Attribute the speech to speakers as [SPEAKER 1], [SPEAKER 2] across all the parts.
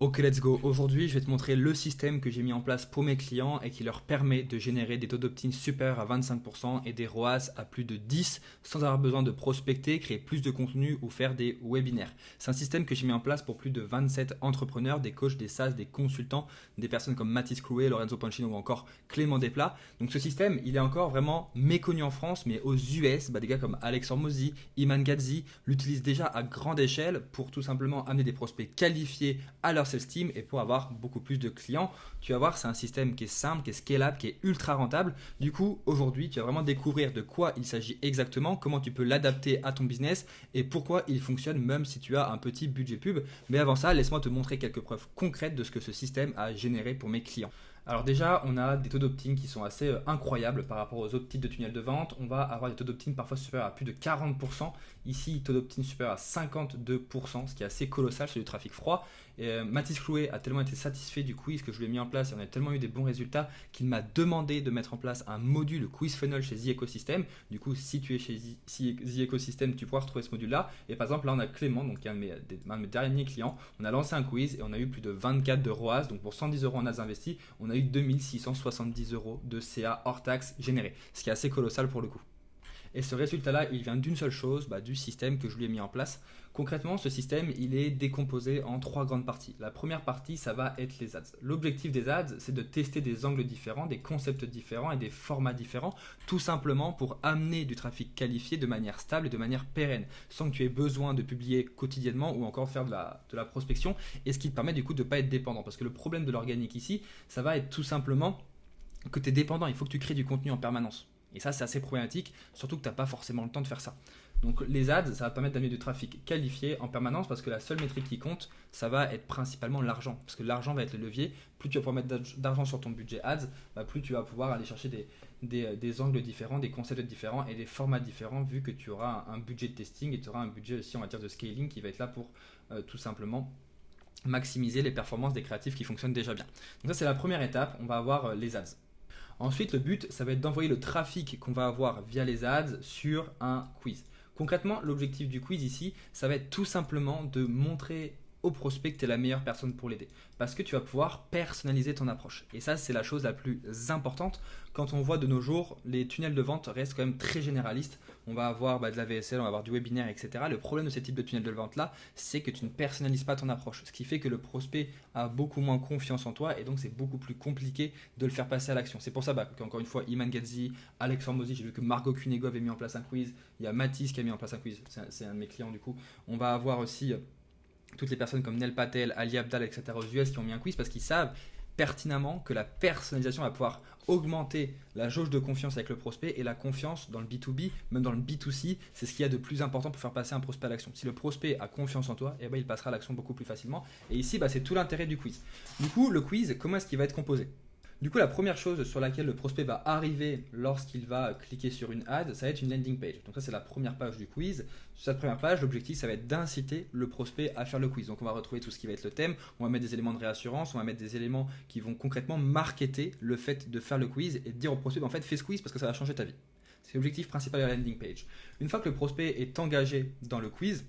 [SPEAKER 1] Ok, let's go. Aujourd'hui, je vais te montrer le système que j'ai mis en place pour mes clients et qui leur permet de générer des taux d'opt-in supérieurs à 25% et des ROAS à plus de 10 sans avoir besoin de prospecter, créer plus de contenu ou faire des webinaires. C'est un système que j'ai mis en place pour plus de 27 entrepreneurs, des coachs, des SaaS, des consultants, des personnes comme Mathis Clouet, Lorenzo Pancino ou encore Clément Desplat. Donc ce système, il est encore vraiment méconnu en France, mais aux US, des gars comme Alex Hormozy, Iman Gadzhi l'utilisent déjà à grande échelle pour tout simplement amener des prospects qualifiés à leur sales team et pour avoir beaucoup plus de clients. Tu vas voir, c'est un système qui est simple, qui est scalable, qui est ultra rentable. Du coup, aujourd'hui, tu vas vraiment découvrir de quoi il s'agit exactement, comment tu peux l'adapter à ton business et pourquoi il fonctionne même si tu as un petit budget pub. Mais avant ça, laisse-moi te montrer quelques preuves concrètes de ce que ce système a généré pour mes clients. Alors déjà, on a des taux d'opt-in qui sont assez incroyables par rapport aux autres types de tunnels de vente. On va avoir des taux d'opt-in parfois supérieurs à plus de 40%. Ici, taux d'opt-in supérieur à 52%, ce qui est assez colossal sur du trafic froid. Mathis Clouet a tellement été satisfait du quiz que je lui ai mis en place et on a tellement eu des bons résultats qu'il m'a demandé de mettre en place un module quiz funnel chez The Ecosystem. Du coup, si tu es chez The Ecosystem, tu pourras retrouver ce module-là. Et par exemple, là, on a Clément, donc qui est un de mes derniers clients. On a lancé un quiz et on a eu plus de 24 de ROAS. Donc pour 110 euros en ads investis, on a eu 2670 euros de CA hors taxe généré, ce qui est assez colossal pour le coup. Et ce résultat-là, il vient d'une seule chose, du système que je lui ai mis en place. Concrètement, ce système, il est décomposé en trois grandes parties. La première partie, ça va être les ads. L'objectif des ads, c'est de tester des angles différents, des concepts différents et des formats différents, tout simplement pour amener du trafic qualifié de manière stable et de manière pérenne, sans que tu aies besoin de publier quotidiennement ou encore faire de la prospection, et ce qui te permet du coup de ne pas être dépendant. Parce que le problème de l'organique ici, ça va être tout simplement que tu es dépendant, il faut que tu crées du contenu en permanence. Et ça, c'est assez problématique, surtout que tu n'as pas forcément le temps de faire ça. Donc les ads, ça va te permettre d'amener du trafic qualifié en permanence parce que la seule métrique qui compte, ça va être principalement l'argent. Parce que l'argent va être le levier. Plus tu vas pouvoir mettre d'argent sur ton budget ads, plus tu vas pouvoir aller chercher des angles différents, des concepts différents et des formats différents vu que tu auras un budget de testing et tu auras un budget aussi, on va dire, de scaling qui va être là pour tout simplement maximiser les performances des créatifs qui fonctionnent déjà bien. Donc ça, c'est la première étape. On va avoir les ads. Ensuite, le but, ça va être d'envoyer le trafic qu'on va avoir via les ads sur un quiz. Concrètement, l'objectif du quiz ici, ça va être tout simplement de montrer au prospect que tu es la meilleure personne pour l'aider. Parce que tu vas pouvoir personnaliser ton approche. Et ça, c'est la chose la plus importante. Quand on voit de nos jours, les tunnels de vente restent quand même très généralistes. On va avoir de la VSL, on va avoir du webinaire, etc. Le problème de ces types de tunnels de vente-là, c'est que tu ne personnalises pas ton approche. Ce qui fait que le prospect a beaucoup moins confiance en toi et donc c'est beaucoup plus compliqué de le faire passer à l'action. C'est pour ça qu'encore une fois, Iman Gadzhi, Alex Hormozy, j'ai vu que Margot Cunego avait mis en place un quiz. Il y a Mathis qui a mis en place un quiz. C'est un de mes clients du coup. On va avoir aussi toutes les personnes comme Nel Patel, Ali Abdal, etc. aux US qui ont mis un quiz parce qu'ils savent pertinemment que la personnalisation va pouvoir augmenter la jauge de confiance avec le prospect et la confiance dans le B2B, même dans le B2C, c'est ce qu'il y a de plus important pour faire passer un prospect à l'action. Si le prospect a confiance en toi, il passera à l'action beaucoup plus facilement. Et ici, c'est tout l'intérêt du quiz. Du coup, le quiz, comment est-ce qu'il va être composé ? Du coup, la première chose sur laquelle le prospect va arriver lorsqu'il va cliquer sur une ad, ça va être une landing page. Donc ça, c'est la première page du quiz. Sur cette première page, l'objectif, ça va être d'inciter le prospect à faire le quiz. Donc on va retrouver tout ce qui va être le thème, on va mettre des éléments de réassurance, on va mettre des éléments qui vont concrètement marketer le fait de faire le quiz et de dire au prospect, en fait, fais ce quiz parce que ça va changer ta vie. C'est l'objectif principal de la landing page. Une fois que le prospect est engagé dans le quiz,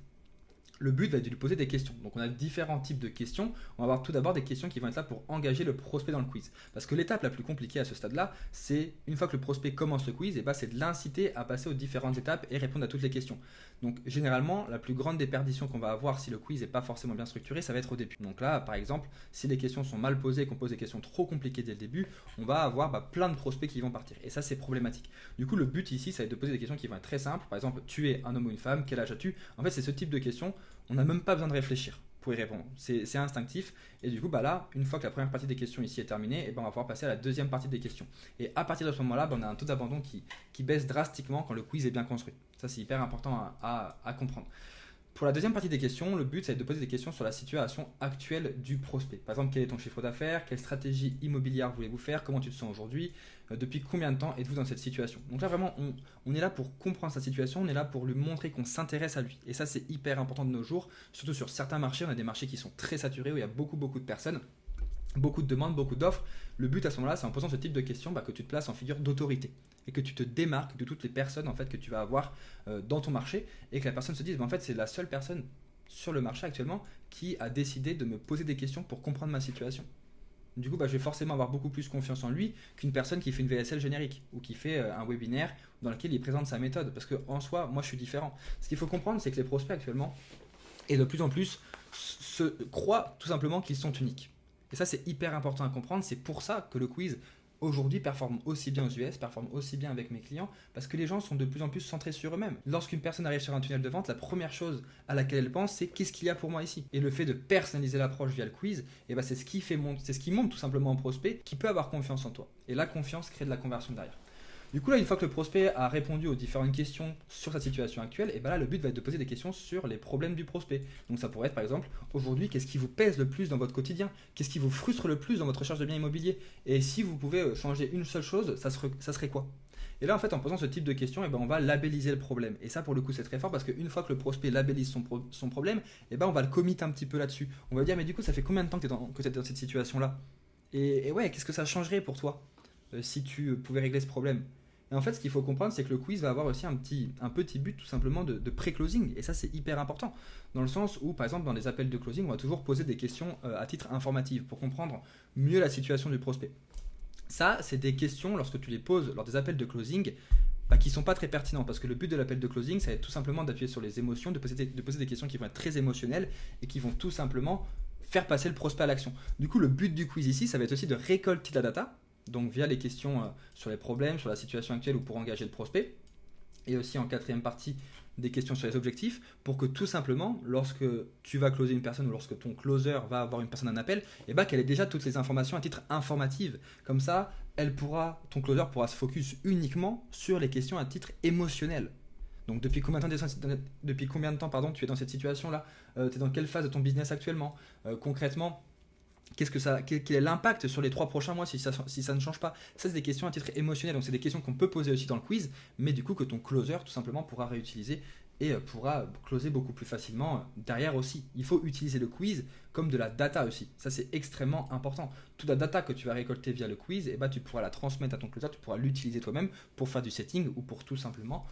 [SPEAKER 1] le but va être de lui poser des questions. Donc on a différents types de questions. On va avoir tout d'abord des questions qui vont être là pour engager le prospect dans le quiz. Parce que l'étape la plus compliquée à ce stade-là, c'est une fois que le prospect commence le quiz, c'est de l'inciter à passer aux différentes étapes et répondre à toutes les questions. Donc généralement, la plus grande déperdition qu'on va avoir si le quiz n'est pas forcément bien structuré, ça va être au début. Donc là, par exemple, si les questions sont mal posées et qu'on pose des questions trop compliquées dès le début, on va avoir plein de prospects qui vont partir. Et ça, c'est problématique. Du coup, le but ici, ça va être de poser des questions qui vont être très simples. Par exemple, tu es un homme ou une femme, quel âge as-tu ? En fait, c'est ce type de questions. On n'a même pas besoin de réfléchir pour y répondre. C'est instinctif. Et du coup, là, une fois que la première partie des questions ici est terminée, on va pouvoir passer à la deuxième partie des questions. Et à partir de ce moment-là, on a un taux d'abandon qui baisse drastiquement quand le quiz est bien construit. Ça, c'est hyper important à comprendre. Pour la deuxième partie des questions, le but, c'est de poser des questions sur la situation actuelle du prospect. Par exemple, quel est ton chiffre d'affaires ? Quelle stratégie immobilière voulez-vous faire ? Comment tu te sens aujourd'hui ? Depuis combien de temps êtes-vous dans cette situation ? Donc là, vraiment, on est là pour comprendre sa situation, on est là pour lui montrer qu'on s'intéresse à lui. Et ça, c'est hyper important de nos jours. Surtout sur certains marchés, on a des marchés qui sont très saturés, où il y a beaucoup de personnes. Beaucoup de demandes, beaucoup d'offres. Le but à ce moment-là, c'est en posant ce type de questions que tu te places en figure d'autorité et que tu te démarques de toutes les personnes que tu vas avoir dans ton marché et que la personne se dise en fait c'est la seule personne sur le marché actuellement qui a décidé de me poser des questions pour comprendre ma situation. Du coup, je vais forcément avoir beaucoup plus confiance en lui qu'une personne qui fait une VSL générique ou qui fait un webinaire dans lequel il présente sa méthode. Parce qu'en soi, moi, je suis différent. Ce qu'il faut comprendre, c'est que les prospects actuellement, et de plus en plus, se croient tout simplement qu'ils sont uniques. Et ça, c'est hyper important à comprendre. C'est pour ça que le quiz, aujourd'hui, performe aussi bien aux US, performe aussi bien avec mes clients, parce que les gens sont de plus en plus centrés sur eux-mêmes. Lorsqu'une personne arrive sur un tunnel de vente, la première chose à laquelle elle pense, c'est qu'est-ce qu'il y a pour moi ici. Et le fait de personnaliser l'approche via le quiz, c'est ce qui montre tout simplement au prospect qui peut avoir confiance en toi. Et la confiance crée de la conversion derrière. Du coup, là, une fois que le prospect a répondu aux différentes questions sur sa situation actuelle, là, le but va être de poser des questions sur les problèmes du prospect. Donc, ça pourrait être par exemple, aujourd'hui, qu'est-ce qui vous pèse le plus dans votre quotidien? Qu'est-ce qui vous frustre le plus dans votre recherche de biens immobiliers? Et si vous pouvez changer une seule chose, ça serait quoi? Et là, en fait, en posant ce type de questions, on va labelliser le problème. Et ça, pour le coup, c'est très fort parce qu'une fois que le prospect labellise son problème, on va le commit un petit peu là-dessus. On va dire, mais du coup, ça fait combien de temps que tu es dans cette situation-là? Et ouais, qu'est-ce que ça changerait pour toi si tu pouvais régler ce problème? Et en fait, ce qu'il faut comprendre, c'est que le quiz va avoir aussi un petit but tout simplement de pré-closing. Et ça, c'est hyper important. Dans le sens où, par exemple, dans les appels de closing, on va toujours poser des questions à titre informatif pour comprendre mieux la situation du prospect. Ça, c'est des questions, lorsque tu les poses lors des appels de closing, qui ne sont pas très pertinents. Parce que le but de l'appel de closing, ça va être tout simplement d'appuyer sur les émotions, de poser des questions qui vont être très émotionnelles et qui vont tout simplement faire passer le prospect à l'action. Du coup, le but du quiz ici, ça va être aussi de récolter de la data, donc via les questions sur les problèmes, sur la situation actuelle ou pour engager le prospect, et aussi en quatrième partie des questions sur les objectifs, pour que tout simplement, lorsque tu vas closer une personne ou lorsque ton closer va avoir une personne en appel, qu'elle ait déjà toutes les informations à titre informatif. Comme ça, ton closer pourra se focus uniquement sur les questions à titre émotionnel. Donc depuis combien de temps tu es dans cette situation-là? Tu es dans quelle phase de ton business actuellement? Concrètement, quel est l'impact sur les 3 prochains mois si ça ne change pas? Ça, c'est des questions à titre émotionnel, donc c'est des questions qu'on peut poser aussi dans le quiz, mais du coup que ton closer tout simplement pourra réutiliser et pourra closer beaucoup plus facilement derrière aussi. Il faut utiliser le quiz comme de la data aussi, ça c'est extrêmement important. Toute la data que tu vas récolter via le quiz, tu pourras la transmettre à ton closer, tu pourras l'utiliser toi-même pour faire du setting ou pour tout simplement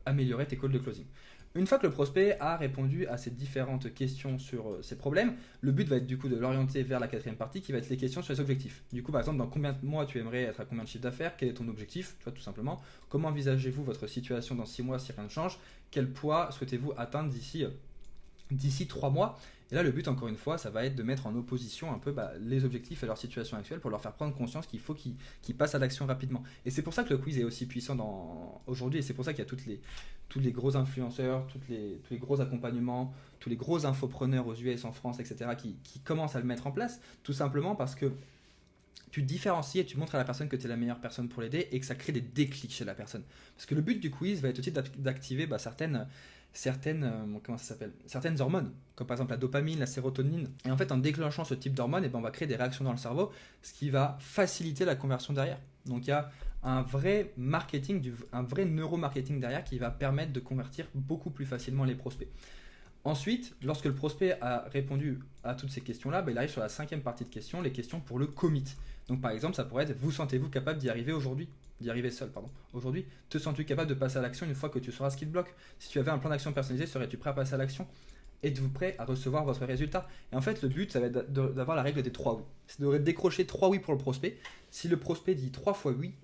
[SPEAKER 1] améliorer tes calls de closing. Une fois que le prospect a répondu à ces différentes questions sur ses problèmes, le but va être du coup de l'orienter vers la quatrième partie qui va être les questions sur les objectifs. Du coup, par exemple, dans combien de mois tu aimerais être à combien de chiffre d'affaires? Quel est ton objectif? Tu vois, tout simplement. Comment envisagez-vous votre situation dans 6 mois si rien ne change? Quel poids souhaitez-vous atteindre d'ici 3 mois? Et là, le but, encore une fois, ça va être de mettre en opposition un peu les objectifs et leur situation actuelle pour leur faire prendre conscience qu'il faut qu'ils passent à l'action rapidement. Et c'est pour ça que le quiz est aussi puissant aujourd'hui, et c'est pour ça qu'il y a tous les gros influenceurs, tous les gros accompagnements, tous les gros infopreneurs aux US, en France, etc., qui commencent à le mettre en place, tout simplement parce que tu te différencies et tu montres à la personne que tu es la meilleure personne pour l'aider et que ça crée des déclics chez la personne. Parce que le but du quiz va être aussi d'activer certaines hormones, comme par exemple la dopamine, la sérotonine. Et en fait, en déclenchant ce type d'hormones, on va créer des réactions dans le cerveau, ce qui va faciliter la conversion derrière. Donc il y a un vrai marketing, un vrai neuromarketing derrière qui va permettre de convertir beaucoup plus facilement les prospects. Ensuite, lorsque le prospect a répondu à toutes ces questions-là, il arrive sur la 5e partie de questions, les questions pour le commit. Donc par exemple, ça pourrait être: vous sentez-vous capable d'y arriver aujourd'hui? D'y arriver seul, pardon. Aujourd'hui, te sens-tu capable de passer à l'action une fois que tu sauras ce qui te bloque? Si tu avais un plan d'action personnalisé, serais-tu prêt à passer à l'action? Êtes-vous prêt à recevoir votre résultat? Et en fait, le but, ça va être d'avoir la règle des 3 oui. C'est de décrocher 3 oui pour le prospect. Si le prospect dit 3 fois oui,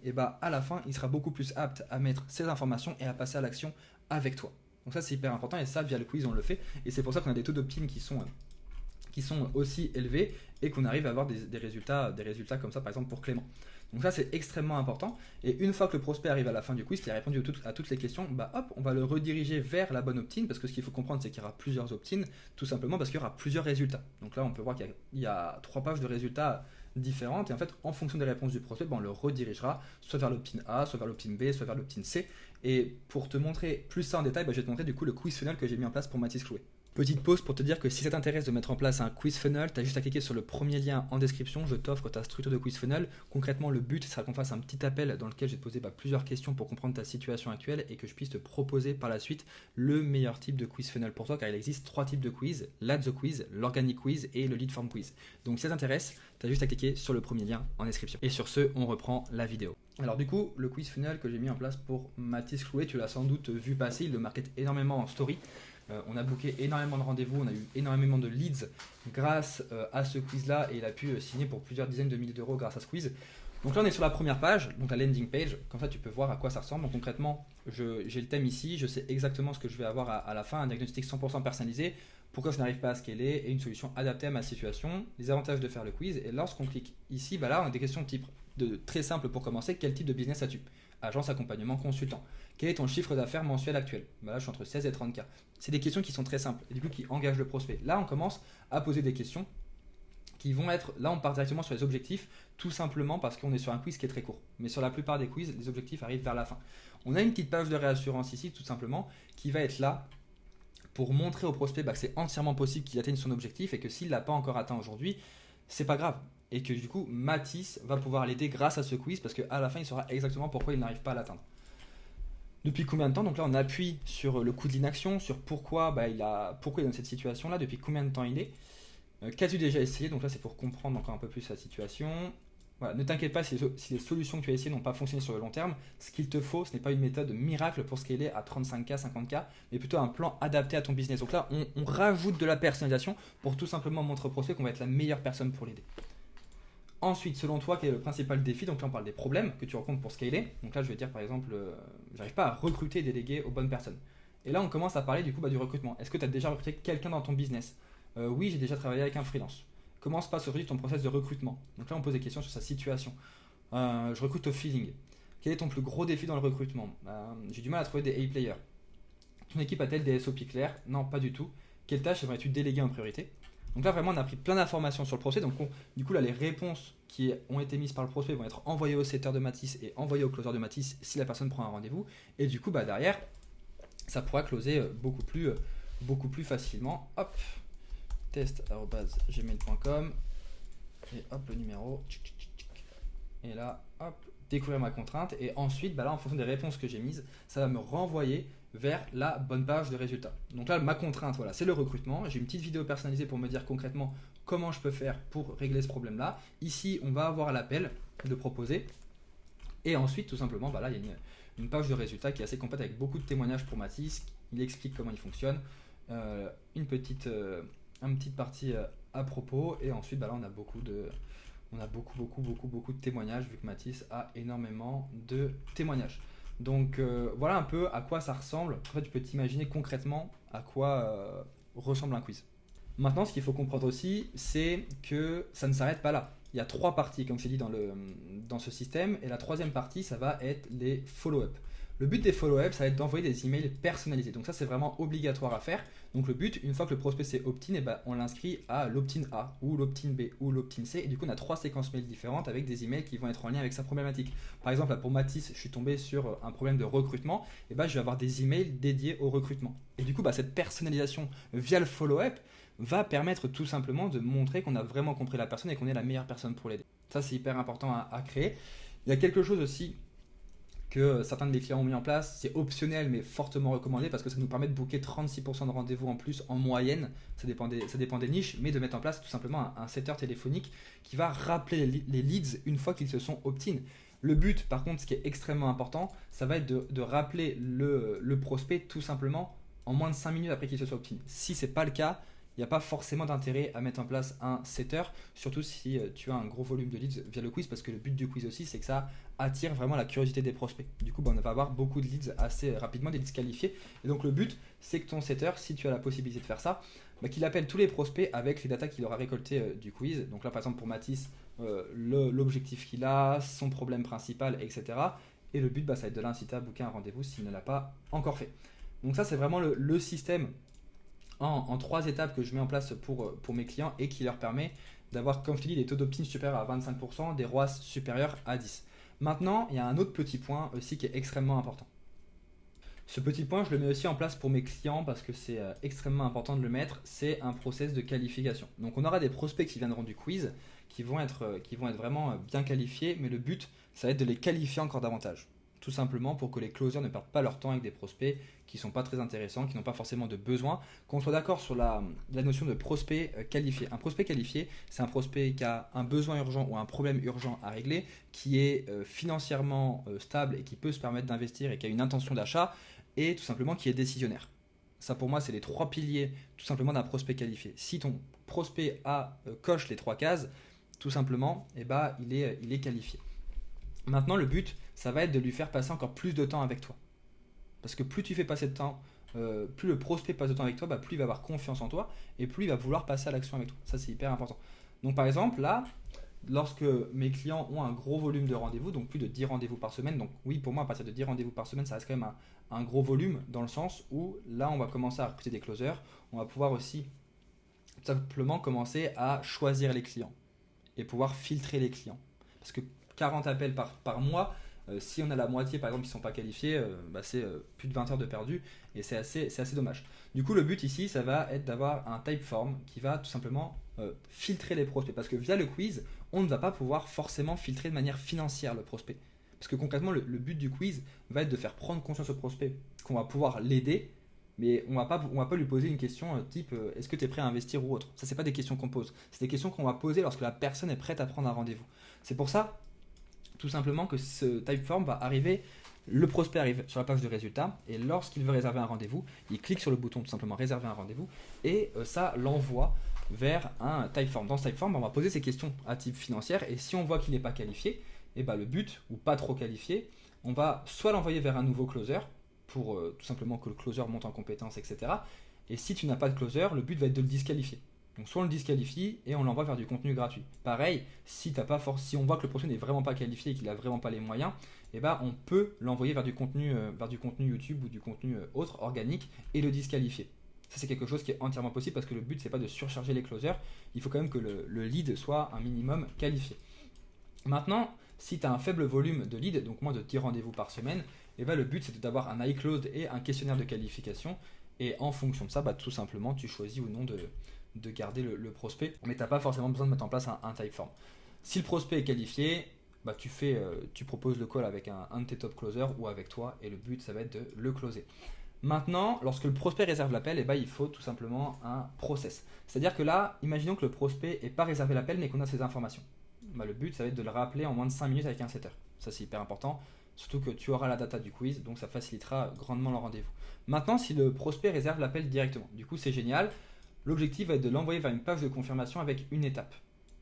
[SPEAKER 1] à la fin, il sera beaucoup plus apte à mettre ses informations et à passer à l'action avec toi. Donc ça, c'est hyper important, et ça, via le quiz, on le fait. Et c'est pour ça qu'on a des taux d'opt-in qui sont aussi élevés et qu'on arrive à avoir des résultats comme ça, par exemple pour Clément. Donc ça, c'est extrêmement important. Et une fois que le prospect arrive à la fin du quiz, qu'il a répondu à toutes les questions, on va le rediriger vers la bonne opt-in, parce que ce qu'il faut comprendre, c'est qu'il y aura plusieurs opt-in, tout simplement parce qu'il y aura plusieurs résultats. Donc là, on peut voir qu'il y a 3 pages de résultats différentes, et en fait, en fonction des réponses du prospect, on le redirigera soit vers l'opt-in A, soit vers l'opt-in B, soit vers l'opt-in C. Et pour te montrer plus ça en détail, je vais te montrer du coup le quiz funnel que j'ai mis en place pour Mathis Clouet. Petite pause pour te dire que si ça t'intéresse de mettre en place un quiz funnel, tu as juste à cliquer sur le premier lien en description, je t'offre ta structure de quiz funnel. Concrètement, le but sera qu'on fasse un petit appel dans lequel je vais te poser plusieurs questions pour comprendre ta situation actuelle et que je puisse te proposer par la suite le meilleur type de quiz funnel pour toi, car il existe 3 types de quiz: l'Add the Quiz, l'Organic Quiz et le Lead Form Quiz. Donc si ça t'intéresse, tu as juste à cliquer sur le premier lien en description. Et sur ce, on reprend la vidéo. Alors du coup, le quiz funnel que j'ai mis en place pour Mathis Clouet, tu l'as sans doute vu passer, il le market énormément en story. On a booké énormément de rendez-vous, on a eu énormément de leads grâce à ce quiz-là et il a pu signer pour plusieurs dizaines de milliers d'euros grâce à ce quiz. Donc là, on est sur la première page, donc la landing page. Comme ça, tu peux voir à quoi ça ressemble. Donc concrètement, j'ai le thème ici, je sais exactement ce que je vais avoir à la fin, un diagnostic 100% personnalisé, pourquoi je n'arrive pas à scaler et une solution adaptée à ma situation, les avantages de faire le quiz. Et lorsqu'on clique ici, là, on a des questions très simples pour commencer. Quel type de business as-tu? Agence, accompagnement, consultant. Quel est ton chiffre d'affaires mensuel actuel? Là, je suis entre 16 et 30K. C'est des questions qui sont très simples et du coup qui engagent le prospect. Là, on commence à poser des questions qui vont être, là on part directement sur les objectifs, tout simplement parce qu'on est sur un quiz qui est très court. Mais sur la plupart des quiz, les objectifs arrivent vers la fin. On a une petite page de réassurance ici, tout simplement, qui va être là pour montrer au prospect que c'est entièrement possible qu'il atteigne son objectif et que s'il ne l'a pas encore atteint aujourd'hui, c'est pas grave. Et que du coup, Mathis va pouvoir l'aider grâce à ce quiz parce qu'à la fin, il saura exactement pourquoi il n'arrive pas à l'atteindre. Depuis combien de temps? Donc là, on appuie sur le coup de l'inaction, sur pourquoi il est dans cette situation-là, depuis combien de temps il est. Qu'as-tu déjà essayé? Donc là, c'est pour comprendre encore un peu plus la situation. Voilà, ne t'inquiète pas si les solutions que tu as essayées n'ont pas fonctionné sur le long terme. Ce qu'il te faut, ce n'est pas une méthode miracle pour scaler à 35K, 50K, mais plutôt un plan adapté à ton business. Donc là, on rajoute de la personnalisation pour tout simplement montrer au prospect qu'on va être la meilleure personne pour l'aider. Ensuite, selon toi, quel est le principal défi? Donc là, on parle des problèmes que tu rencontres pour scaler. Donc là, je vais dire par exemple, j'arrive pas à recruter et déléguer aux bonnes personnes. Et là, on commence à parler du coup du recrutement. Est-ce que tu as déjà recruté quelqu'un dans ton business? Oui, j'ai déjà travaillé avec un freelance. Comment se passe aujourd'hui ton process de recrutement? Donc là, on pose des questions sur sa situation. Je recrute au feeling. Quel est ton plus gros défi dans le recrutement? J'ai du mal à trouver des A-players. Ton équipe a-t-elle des SOP clairs? Non, pas du tout. Quelles tâches aimerais-tu déléguer en priorité? Donc là, vraiment, on a pris plein d'informations sur le prospect. Donc du coup, là, les réponses qui ont été mises par le prospect vont être envoyées au setter de Mathis et envoyées au closer de Mathis si la personne prend un rendez-vous. Et du coup, derrière, ça pourra closer beaucoup plus facilement. Hop, test@gmail.com et hop le numéro, et là hop, découvrir ma contrainte, et ensuite là en fonction des réponses que j'ai mises, ça va me renvoyer vers la bonne page de résultats. Donc là, ma contrainte, voilà, c'est le recrutement. J'ai une petite vidéo personnalisée pour me dire concrètement comment je peux faire pour régler ce problème là. Ici, on va avoir l'appel de proposer, et ensuite tout simplement là, il y a une page de résultats qui est assez complète avec beaucoup de témoignages pour Mathis. Il explique comment il fonctionne, une petite partie à propos, et ensuite là on a beaucoup de témoignages vu que Mathis a énormément de témoignages. Donc voilà un peu à quoi ça ressemble. En fait, tu peux t'imaginer concrètement à quoi ressemble un quiz. Maintenant, ce qu'il faut comprendre aussi, c'est que ça ne s'arrête pas là. Il y a 3 parties, comme je t'ai dit, dans ce système, et la 3e partie, ça va être les follow-up. Le but des follow-up, ça va être d'envoyer des emails personnalisés. Donc ça, c'est vraiment obligatoire à faire. Donc le but, une fois que le prospect s'est opt-in, on l'inscrit à l'opt-in A ou l'opt-in B ou l'opt-in C. Et du coup, on a 3 séquences mails différentes avec des emails qui vont être en lien avec sa problématique. Par exemple, là, pour Mathis, je suis tombé sur un problème de recrutement. Et je vais avoir des emails dédiés au recrutement. Et du coup, cette personnalisation via le follow-up va permettre tout simplement de montrer qu'on a vraiment compris la personne et qu'on est la meilleure personne pour l'aider. Ça, c'est hyper important à créer. Il y a quelque chose aussi que certains de mes clients ont mis en place, c'est optionnel mais fortement recommandé parce que ça nous permet de booker 36% de rendez-vous en plus en moyenne, ça dépend des niches, mais de mettre en place tout simplement un setter téléphonique qui va rappeler les leads une fois qu'ils se sont opt-in. Le but, par contre, ce qui est extrêmement important, ça va être de rappeler le prospect tout simplement en moins de 5 minutes après qu'il se soit opt-in. Si ce n'est pas le cas, il n'y a pas forcément d'intérêt à mettre en place un setter, surtout si tu as un gros volume de leads via le quiz, parce que le but du quiz aussi, c'est que ça attire vraiment la curiosité des prospects. Du coup, on va avoir beaucoup de leads assez rapidement, des leads qualifiés. Et donc le but, c'est que ton setter, si tu as la possibilité de faire ça, qu'il appelle tous les prospects avec les datas qu'il aura récoltées du quiz. Donc là, par exemple, pour Mathis, l'objectif qu'il a, son problème principal, etc. Et le but, ça va être de l'inciter à booker un rendez-vous s'il ne l'a pas encore fait. Donc ça, c'est vraiment le système en 3 étapes que je mets en place pour mes clients et qui leur permet d'avoir, comme je te dis, des taux d'opt-in supérieurs à 25%, des ROAS supérieurs à 10. Maintenant, il y a un autre petit point aussi qui est extrêmement important. Ce petit point, je le mets aussi en place pour mes clients parce que c'est extrêmement important de le mettre, c'est un process de qualification. Donc on aura des prospects qui viendront du quiz, qui vont être vraiment bien qualifiés, mais le but, ça va être de les qualifier encore davantage. Tout simplement pour que les closers ne perdent pas leur temps avec des prospects qui ne sont pas très intéressants, qui n'ont pas forcément de besoin, qu'on soit d'accord sur la notion de prospect qualifié. Un prospect qualifié, c'est un prospect qui a un besoin urgent ou un problème urgent à régler, qui est financièrement stable et qui peut se permettre d'investir et qui a une intention d'achat, et tout simplement qui est décisionnaire. Ça pour moi, c'est les 3 piliers tout simplement d'un prospect qualifié. Si ton prospect coche les 3 cases, tout simplement, il est qualifié. Maintenant, le but, ça va être de lui faire passer encore plus de temps avec toi. Parce que plus tu fais passer de temps, plus le prospect passe de temps avec toi, plus il va avoir confiance en toi et plus il va vouloir passer à l'action avec toi. Ça, c'est hyper important. Donc, par exemple, là, lorsque mes clients ont un gros volume de rendez-vous, donc plus de 10 rendez-vous par semaine, donc oui, pour moi, à partir de 10 rendez-vous par semaine, ça reste quand même un gros volume dans le sens où là, on va commencer à recruter des closers. On va pouvoir aussi tout simplement commencer à choisir les clients et pouvoir filtrer les clients. Parce que 40 appels par mois, si on a la moitié par exemple qui ne sont pas qualifiés, c'est plus de 20 heures de perdu et c'est assez dommage. Du coup, le but ici, ça va être d'avoir un typeform qui va tout simplement filtrer les prospects. Parce que via le quiz, on ne va pas pouvoir forcément filtrer de manière financière le prospect. Parce que concrètement, le but du quiz va être de faire prendre conscience au prospect qu'on va pouvoir l'aider, mais on va pas lui poser une question type est-ce que tu es prêt à investir ou autre. Ça, c'est pas des questions qu'on pose. C'est des questions qu'on va poser lorsque la personne est prête à prendre un rendez-vous. C'est pour ça, tout simplement, que ce typeform va arriver. Le prospect arrive sur la page de résultats et lorsqu'il veut réserver un rendez-vous, il clique sur le bouton tout simplement réserver un rendez-vous et ça l'envoie vers un typeform. Dans ce typeform, on va poser ces questions à type financière et si on voit qu'il n'est pas qualifié, le but, ou pas trop qualifié, on va soit l'envoyer vers un nouveau closer pour tout simplement que le closer monte en compétences, etc. Et si tu n'as pas de closer, le but va être de le disqualifier. Donc soit on le disqualifie et on l'envoie vers du contenu gratuit. Pareil, si on voit que le prospect n'est vraiment pas qualifié et qu'il n'a vraiment pas les moyens, on peut l'envoyer vers du contenu YouTube ou du contenu autre, organique, et le disqualifier. Ça, c'est quelque chose qui est entièrement possible parce que le but, c'est pas de surcharger les closers. Il faut quand même que le lead soit un minimum qualifié. Maintenant, si tu as un faible volume de leads, donc moins de 10 rendez-vous par semaine, le but, c'est d'avoir un iClosed et un questionnaire de qualification. Et en fonction de ça, tout simplement, tu choisis ou non de garder le prospect. Mais tu n'as pas forcément besoin de mettre en place un typeform. Si le prospect est qualifié, tu proposes le call avec un de tes top closers ou avec toi. Et le but, ça va être de le closer. Maintenant, lorsque le prospect réserve l'appel, il faut tout simplement un process. C'est-à-dire que là, imaginons que le prospect n'ait pas réservé l'appel mais qu'on a ses informations. Le but, ça va être de le rappeler en moins de 5 minutes avec un setter. Ça, c'est hyper important. Surtout que tu auras la data du quiz, donc ça facilitera grandement le rendez-vous. Maintenant, si le prospect réserve l'appel directement, du coup, c'est génial. L'objectif va être de l'envoyer vers une page de confirmation avec une étape.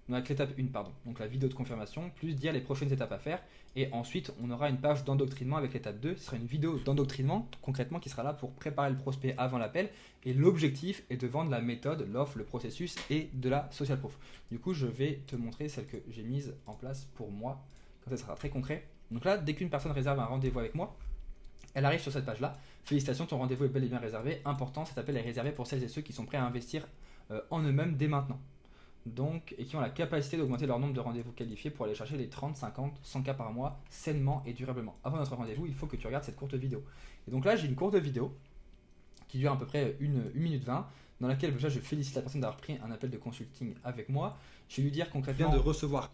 [SPEAKER 1] Avec l'étape 1, pardon. Donc la vidéo de confirmation, plus dire les prochaines étapes à faire. Et ensuite, on aura une page d'endoctrinement avec l'étape 2. Ce sera une vidéo d'endoctrinement, concrètement, qui sera là pour préparer le prospect avant l'appel. Et l'objectif est de vendre la méthode, l'offre, le processus et de la social proof. Du coup, je vais te montrer celle que j'ai mise en place pour moi. Comme ça sera très concret. Donc là, dès qu'une personne réserve un rendez-vous avec moi, elle arrive sur cette page-là. Félicitations, ton rendez-vous est bel et bien réservé. Important, cet appel est réservé pour celles et ceux qui sont prêts à investir en eux-mêmes dès maintenant. Donc, et qui ont la capacité d'augmenter leur nombre de rendez-vous qualifiés pour aller chercher les 30, 50, 100 cas par mois sainement et durablement. Avant notre rendez-vous, il faut que tu regardes cette courte vidéo. Et donc là, j'ai une courte vidéo qui dure à peu près 1 minute 20, dans laquelle déjà je félicite la personne d'avoir pris un appel de consulting avec moi. Je vais lui dire concrètement de recevoir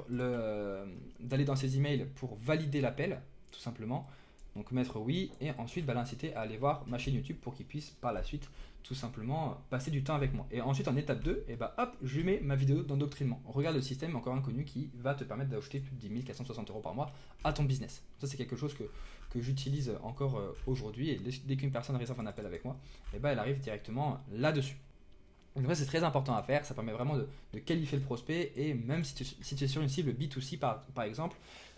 [SPEAKER 1] d'aller dans ses emails pour valider l'appel, tout simplement. Donc mettre oui et ensuite l'inciter à aller voir ma chaîne YouTube pour qu'il puisse par la suite tout simplement passer du temps avec moi. Et ensuite en étape 2, je lui mets ma vidéo d'endoctrinement. Regarde le système encore inconnu qui va te permettre d'ajouter plus de 10 460 € par mois à ton business. Ça, c'est quelque chose que j'utilise encore aujourd'hui et dès qu'une personne réserve un appel avec moi, elle arrive directement là-dessus. Donc ça, c'est très important à faire, ça permet vraiment de qualifier le prospect et même si tu es sur une cible B2C par exemple,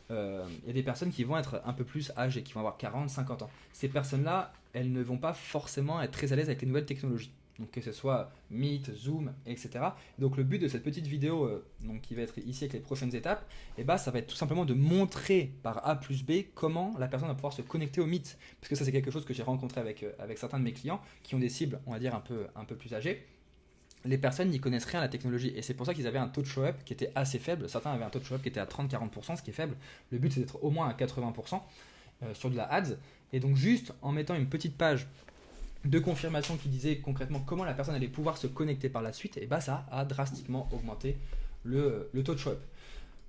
[SPEAKER 1] il y a des personnes qui vont être un peu plus âgées, qui vont avoir 40, 50 ans. Ces personnes-là, elles ne vont pas forcément être très à l'aise avec les nouvelles technologies. Donc que ce soit Meet, Zoom, etc. Donc le but de cette petite vidéo, qui va être ici avec les prochaines étapes, ça va être tout simplement de montrer par A plus B comment la personne va pouvoir se connecter au Meet. Parce que ça, c'est quelque chose que j'ai rencontré avec certains de mes clients qui ont des cibles, on va dire, un peu plus âgées. Les personnes n'y connaissent rien à la technologie et c'est pour ça qu'ils avaient un taux de show-up qui était assez faible. Certains avaient un taux de show-up qui était à 30-40%, ce qui est faible. Le but, c'est d'être au moins à 80% sur de la ads. Et donc juste en mettant une petite page de confirmation qui disait concrètement comment la personne allait pouvoir se connecter par la suite, ça a drastiquement augmenté le taux de show-up.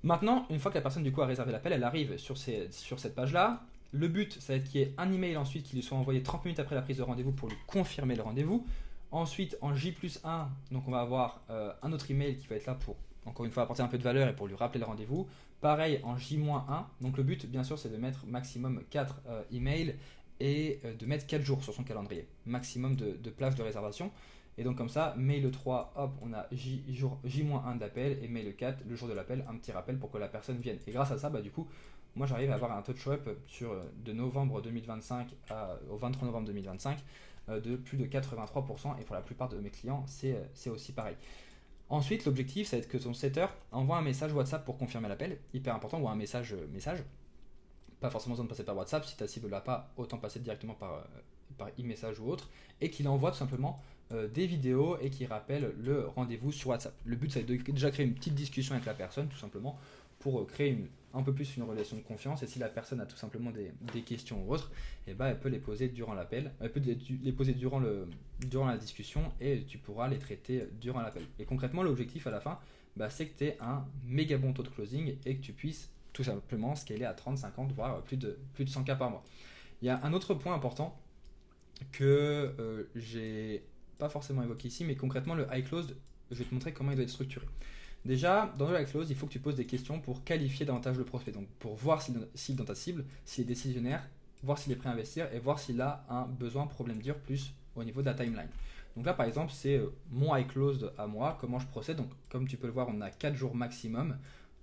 [SPEAKER 1] Maintenant, une fois que la personne du coup a réservé l'appel, elle arrive sur cette page-là. Le but, ça va être qu'il y ait un email ensuite qui lui soit envoyé 30 minutes après la prise de rendez-vous pour lui confirmer le rendez-vous. Ensuite, en J+1, donc on va avoir un autre email qui va être là pour, encore une fois, apporter un peu de valeur et pour lui rappeler le rendez-vous. Pareil, en J-1, donc le but, bien sûr, c'est de mettre maximum 4 emails et de mettre 4 jours sur son calendrier, maximum de plages de réservation. Et donc comme ça, mail le 3, hop, on a J-1 d'appel, et mail le 4, le jour de l'appel, un petit rappel pour que la personne vienne. Et grâce à ça, du coup, moi j'arrive à avoir un taux de show-up de novembre 2025 au 23 novembre 2025 de plus de 83%, et pour la plupart de mes clients, c'est aussi pareil. Ensuite, l'objectif, ça va être que ton setter envoie un message WhatsApp pour confirmer l'appel, hyper important, ou un message. Pas forcément besoin de passer par WhatsApp, si ta cible l'a pas, autant passer directement par e-message ou autre, et qu'il envoie tout simplement des vidéos et qu'il rappelle le rendez-vous sur WhatsApp. Le but, c'est de déjà créer une petite discussion avec la personne, tout simplement, pour créer un peu plus une relation de confiance, et si la personne a tout simplement des questions ou autres, elle peut les poser durant l'appel, elle peut les poser durant la discussion, et tu pourras les traiter durant l'appel. Et concrètement, l'objectif à la fin, c'est que tu aies un méga bon taux de closing et que tu puisses tout simplement scaler à 30, 50, voire plus de 100 cas par mois. Il y a un autre point important que j'ai pas forcément évoqué ici, mais concrètement le high close, je vais te montrer comment il doit être structuré. Déjà, dans le high close, il faut que tu poses des questions pour qualifier davantage le prospect, donc pour voir s'il dans ta cible, s'il est décisionnaire, voir s'il est prêt à investir et voir s'il a un besoin problème dur plus au niveau de la timeline. Donc là par exemple c'est mon high close à moi, comment je procède. Donc comme tu peux le voir, on a 4 jours maximum.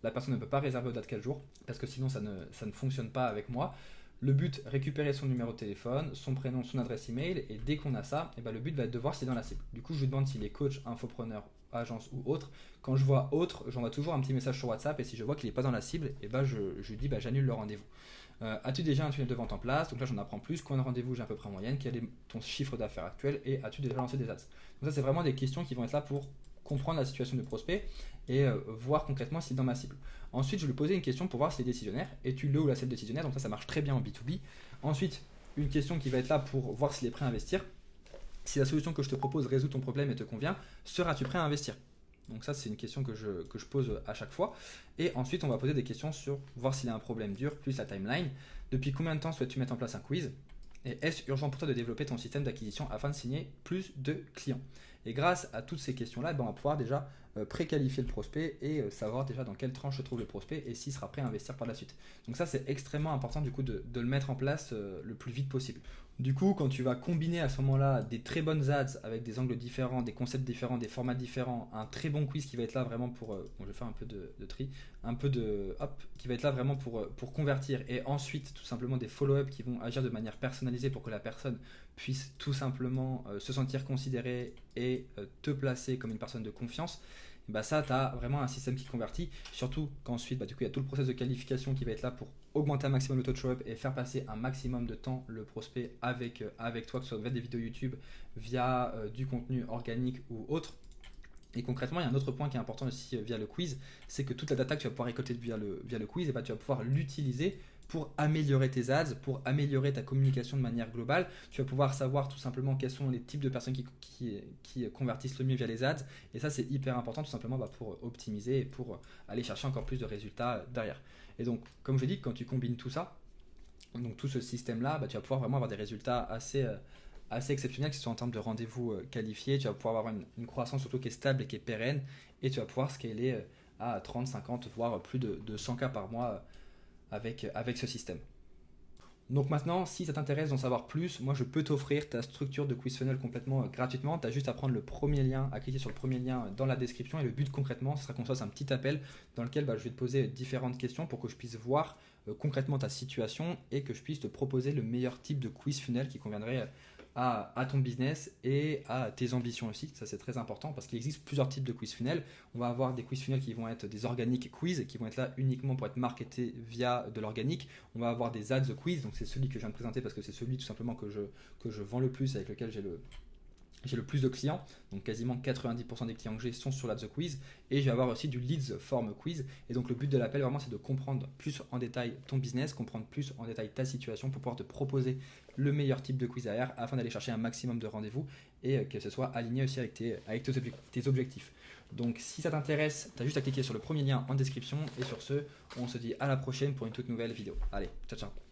[SPEAKER 1] La personne ne peut pas réserver au-delà de 4 jours parce que sinon ça ne fonctionne pas avec moi. Le but, récupérer son numéro de téléphone, son prénom, son adresse email, et dès qu'on a ça, le but va être de voir s'il est dans la cible. Du coup, je lui demande s'il est coach, infopreneur, agence ou autre. Quand je vois autre, j'envoie toujours un petit message sur WhatsApp, et si je vois qu'il n'est pas dans la cible, je lui dis j'annule le rendez-vous. As-tu déjà un tunnel de vente en place? Donc là, j'en apprends plus. Combien de rendez-vous j'ai à peu près en moyenne? Quel est ton chiffre d'affaires actuel? Et as-tu déjà lancé des ads? Donc ça, c'est vraiment des questions qui vont être là pour comprendre la situation du prospect et voir concrètement s'il est dans ma cible. Ensuite, je vais lui poser une question pour voir s'il est décisionnaire. Es-tu le ou la cible décisionnaire? Donc ça marche très bien en B2B. Ensuite, une question qui va être là pour voir s'il est prêt à investir. Si la solution que je te propose résout ton problème et te convient, seras-tu prêt à investir? Donc ça, c'est une question que je pose à chaque fois. Et ensuite, on va poser des questions sur voir s'il a un problème dur, plus la timeline. Depuis combien de temps souhaites-tu mettre en place un quiz? Et est-ce urgent pour toi de développer ton système d'acquisition afin de signer plus de clients? Et grâce à toutes ces questions-là, on va pouvoir déjà préqualifier le prospect et savoir déjà dans quelle tranche se trouve le prospect et s'il sera prêt à investir par la suite. Donc ça, c'est extrêmement important du coup de le mettre en place le plus vite possible. Du coup, quand tu vas combiner à ce moment-là des très bonnes ads avec des angles différents, des concepts différents, des formats différents, un très bon quiz qui va être là vraiment pour, je vais faire un peu de tri, qui va être là vraiment pour convertir, et ensuite tout simplement des follow-up qui vont agir de manière personnalisée pour que la personne puisse tout simplement se sentir considérée et te placer comme une personne de confiance. Ça, tu as vraiment un système qui convertit, surtout qu'ensuite, du coup, il y a tout le process de qualification qui va être là pour augmenter un maximum le taux de show-up et faire passer un maximum de temps le prospect avec toi, que ce soit via des vidéos YouTube, via du contenu organique ou autre. Et concrètement, il y a un autre point qui est important aussi via le quiz, c'est que toute la data que tu vas pouvoir récolter via le quiz, tu vas pouvoir l'utiliser pour améliorer tes ads, pour améliorer ta communication de manière globale. Tu vas pouvoir savoir tout simplement quels sont les types de personnes qui convertissent le mieux via les ads. Et ça, c'est hyper important tout simplement pour optimiser et pour aller chercher encore plus de résultats derrière. Et donc, comme je l'ai dit, quand tu combines tout ça, donc tout ce système-là, tu vas pouvoir vraiment avoir des résultats assez exceptionnels, que ce soit en termes de rendez-vous qualifiés. Tu vas pouvoir avoir une croissance surtout qui est stable et qui est pérenne. Et tu vas pouvoir scaler à 30, 50, voire plus de 100 cas par mois avec ce système. Donc maintenant, si ça t'intéresse d'en savoir plus, moi je peux t'offrir ta structure de quiz funnel complètement gratuitement. Tu as juste à prendre le premier lien, à cliquer sur le premier lien dans la description, et le but concrètement, ce sera qu'on fasse un petit appel dans lequel je vais te poser différentes questions pour que je puisse voir concrètement ta situation et que je puisse te proposer le meilleur type de quiz funnel qui conviendrait à ton business et à tes ambitions aussi. Ça, c'est très important parce qu'il existe plusieurs types de quiz funnel. On va avoir des quiz funnel qui vont être des organiques quiz, qui vont être là uniquement pour être marketés via de l'organique. On va avoir des ads quiz, donc c'est celui que je viens de présenter parce que c'est celui tout simplement que je vends le plus, avec lequel j'ai le plus de clients, donc quasiment 90% des clients que j'ai sont sur l'Ads Quiz, et je vais avoir aussi du Leads Form Quiz. Et donc le but de l'appel vraiment, c'est de comprendre plus en détail ton business, comprendre plus en détail ta situation pour pouvoir te proposer le meilleur type de quiz derrière afin d'aller chercher un maximum de rendez-vous et que ce soit aligné aussi avec tes objectifs. Donc si ça t'intéresse, tu as juste à cliquer sur le premier lien en description, et sur ce, on se dit à la prochaine pour une toute nouvelle vidéo. Allez, ciao ciao.